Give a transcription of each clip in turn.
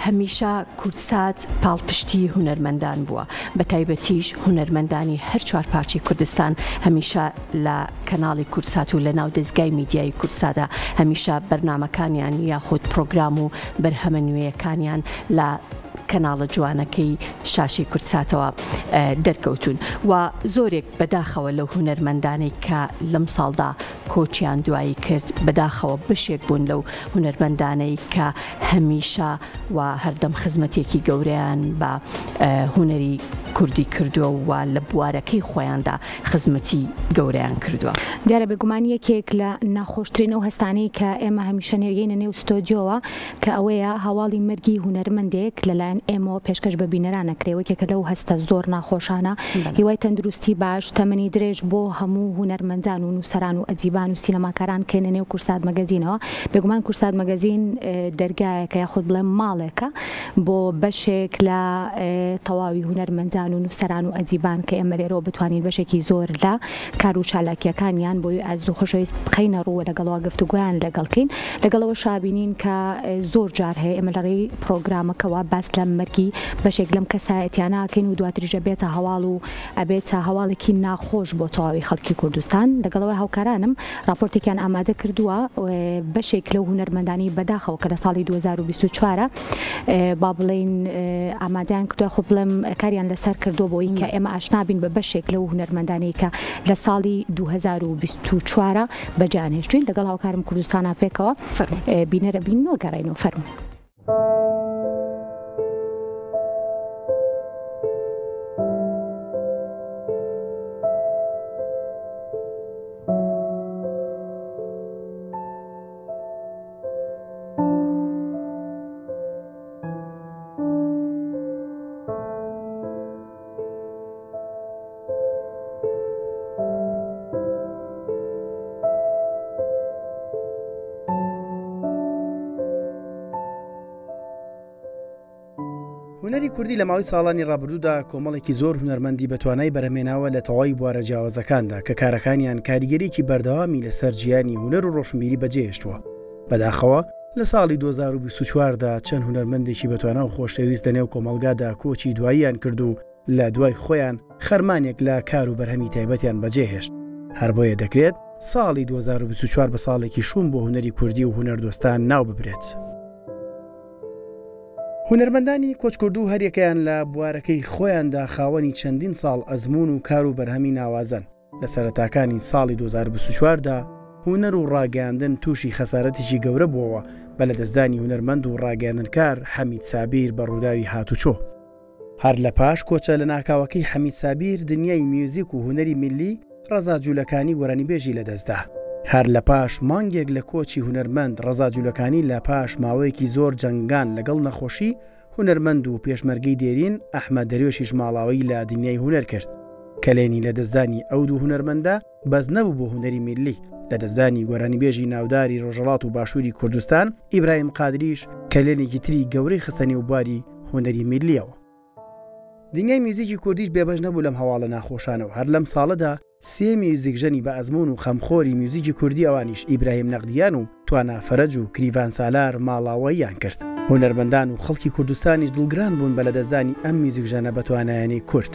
هەمیشە کورتسات پاڵپشتی هونەرمەندان بووە، بە تایبەتیش هونەرمەندانی هەر چوار پارچی کوردستان هەمیشە لە کەناڵی کورتسات و لە ناو دەستگای میدیای کورتسادا هەمیشە بەرنامەکانیان یاخود پرۆگرام و بەرهەمە نوێیەکانیان لە کەناڵە جوانەکەی شاشی کورتساتەوە دەرکەوتون و زۆرێک بەداخەوە لەو هونەرمەندانەی کە لەم ساڵدا کۆچیان دوایی کرد بەداخەوە بەشێک بوون لەو هونەرمەندانەی کە هەمیشە و هەردەم خزمەتێکی گەورەیان بە هونەری کوردی کردووە و لە بوارەکەی خۆیاندا خزمەتی گەورەیان کردووە. دیارە بێگومان یەکێک لە ناخۆشترین ئەو هەستانەی کە ئێمە هەمیشە نێگەینە نێو ستۆدیۆوە کە ئەوەیە هەواڵی مەرگی هونەرمەندێک لەلایەن ئێمەوە پێشکەش بە بینەران نەکرێوەکێکە لەو هەستە زۆر ناخۆشانە هیوای تەندروستی باش تەمەنی درێژ بۆ هەموو هونەرمەندان و نووسەران و ئەدیبان و سینەماکاران کێنە نێو کورسات مەگەزینەوە. بێگومان کورسات مەگەزین دەرگایەکە یاخود بڵێم ماڵێکە بۆ بەشێک لە تەواوی هونەرمەندان و نووسەران و ئەدیبان کە ئێمە لێرەوە بتوانین بەشێکی زۆر لە کار و چالاکیەکانیان بۆی ئەز و خۆشەویست بخەینە ڕووە لەگەڵەوە گفتوگویان لەگەڵکەین لەگەڵەوە شابینین کە زۆر جار هەیە ئێمە لەڕێی پرۆگرامەکەەوە باس لە مەرگی بەشێک لەم کەسایەتیاناکەین و دواتریژە بێتە هەواڵ و ئەبێتە هەواڵێکی ناخۆش بۆ تەواوی خەڵکی کوردستان. لەگەڵەوەی هاوکارانم راپۆرتێکیان ئامادە کردووە بەشێک لەو هونەرمەندانی بەداخەوە کە لە ساڵی 2024 با بڵێن ئامادەیان کردووە خۆ بڵێم کاریان لەسەر کردو بۆی کە ئێمە ئاشنابین بە بەشێک لەو هونەرمەندانی کە لە ساڵی 2024 بەجانهێشتوین. لەگەڵ هاوکارم کوردستانە پێکەوە بینەرە بین و گەڕێنەوە فەرموو. هونەری کوردی لە ماوەی ساڵانی ڕابردوودا کۆمەڵێکی زۆر هونەرمەندی بەتوانای بەرهەمێناوە لە تەواوی بوارە جیاوازەکاندا کە کارەکانیان کاریگەریکی بەردەوامی لەسەر جیانی هونەر و ڕۆشنبیری بەجێهێشتووە. بەداخەوە لە ساڵی 2024دا چەند هونەرمەندێکی بەتوانە و خۆشەویست لەنێو کۆمەڵگادا کۆچی دواییان کرد و لە دوای خۆیان خەرمانێک لە کار و بەرهەمی تایبەتیان بەجێهێشت. هەر بۆیە دەکرێت ساڵی 2024 بە ساڵێکی شوم بۆ هونەری کوردی و هونەردۆستان ناو ببرێت. هونەرمەندانی کۆچکردوو هەریەکەیان لە بوارەکەی خۆیاندا خاوەنی چەندین ساڵ ئەزمون و کار و بەرهەمی ناوازن. لە سەرەتاکانی ساڵی 2024دا هونەر و ڕاگەاندن تووشی خەسارەتێکی گەورە بووەوە بە لە دەستدانی هونەرمەند و ڕاگەاندنکار حەمید سابیر بە ڕووداوی هاتوچۆ. هەر لە پاش کۆچە لە ناکاوەکەی حەمید سابیر دنیای میوزیک و هونەری میلی ڕەزا جوولەکانی گۆرانیبێژی لەدەستدا. هەر لە پاش مانگێک لە کۆچی هونەرمەند ڕەزا جوولەکانی لە پاش ماوەیەکی زۆر جەنگان لەگەڵ نەخۆشی هونەرمەند و پێشمەرگەی دێرین ئەحمەد دەروێشیش ماڵاوی لە دنیای هونەر کرد. کەلێنی لە دەستدانی ئەو دوو هونەرمەندە بەس نەبوو بۆ هونەری میلی. لە دەستدانی گۆرانیبێژی ناوداری ڕۆژهەڵات و باشووری کوردستان ئیبراهیم قادریش کەلێنێکی تری گەورەی خستە نێوباری هونەری میلیەوە. دنیای میوزیکی کوردیش بێبەش نەبوو لەم هەواڵە ناخۆشانەوە. هەر لەم ساڵەدا سێ میوزیکژەنی بە ئەزمون و خەمخۆری میوزیکی کوردی ئەوانیش ئیبراهیم نەقدیان و توانا فەرەج و کریڤان سالار ماڵاوەییان کرد. هونەرمەندان و خەڵکی کوردستانیش دڵگران بوون بە لە دەستدانی ئەم میوزیکژانە بە توانایانی کورد.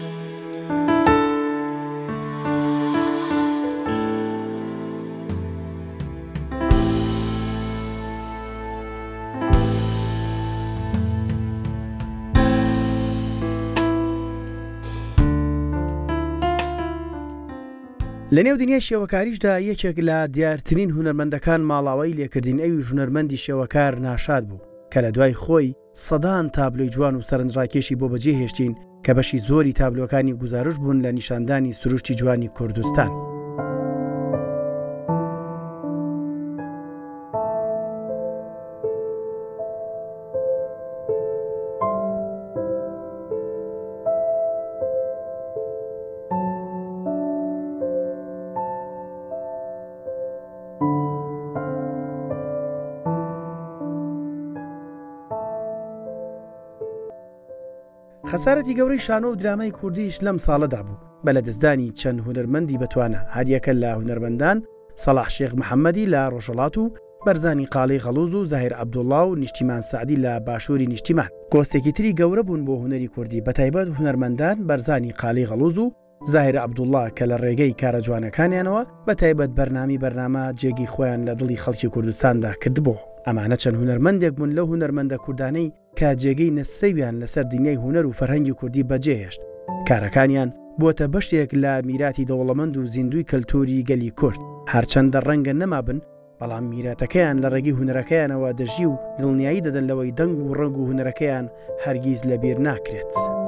لە نێو دنیای شێوەکاریشدا یەکێک لە دیارترین هونەرمەندەکان ماڵاوەی لێکردین ئەوی ژونەرمەندی شێوەکار ناشاد بوو کە لە دوای خۆی سەدان تابلۆی جوان و سەرنجڕاکێشی بۆ بەجێهێشتین کە بەشی زۆری تابلۆکانی گزارش بوون لە نیشاندانی سروشتی جوانی کوردستان. خەسارەتی گەورەی شانۆ و درامای کوردیش لەم ساڵەدا بوو بە لە دەستدانی چەند هونەرمەندی بەتوانە هەریەکە لە هونەرمەندان سەلاح شێخ محەممەدی لە ڕۆژهەڵات و بەرزانی قاڵی غەڵوز و زاهیر عەبدوڵڵا و نیشتیمان سعدی لە باشووری نیشتیمان. کۆستێکی تری گەورە بوون بۆ هونەری کوردی بەتایبەت هونەرمەندان بەرزانی قاڵی غەڵوز و زاهیر عەبدوڵڵا کە لە ڕێگەی کارە جوانەکانیانەوە بەتایبەت بەرنامە جێگی خۆیان لە دڵی خەڵکی کوردستاندا کردبوو. ئەمانە چەند هونەرمەندێک بوون لەو هونەرمەندە کوردانەی کە جێگەی نەسەویان لەسەر دنیای هونەر و فەرهەنگی کوردی بەجێهێشت. کارەکانیان بۆتە بەشێک لە میراتی دەوڵەمەند و زیندوی کەلتوری گەلی کورد. هەرچەندە ڕەنگە نەمابن، بەڵام میراتەکەیان لە ڕێگەی هونەرەکەیانەوە دەژی و دڵنیایی دەدەن لەوەی دەنگ و ڕەنگ و هونەرەکەیان هەرگیز لەبیر ناکرێت.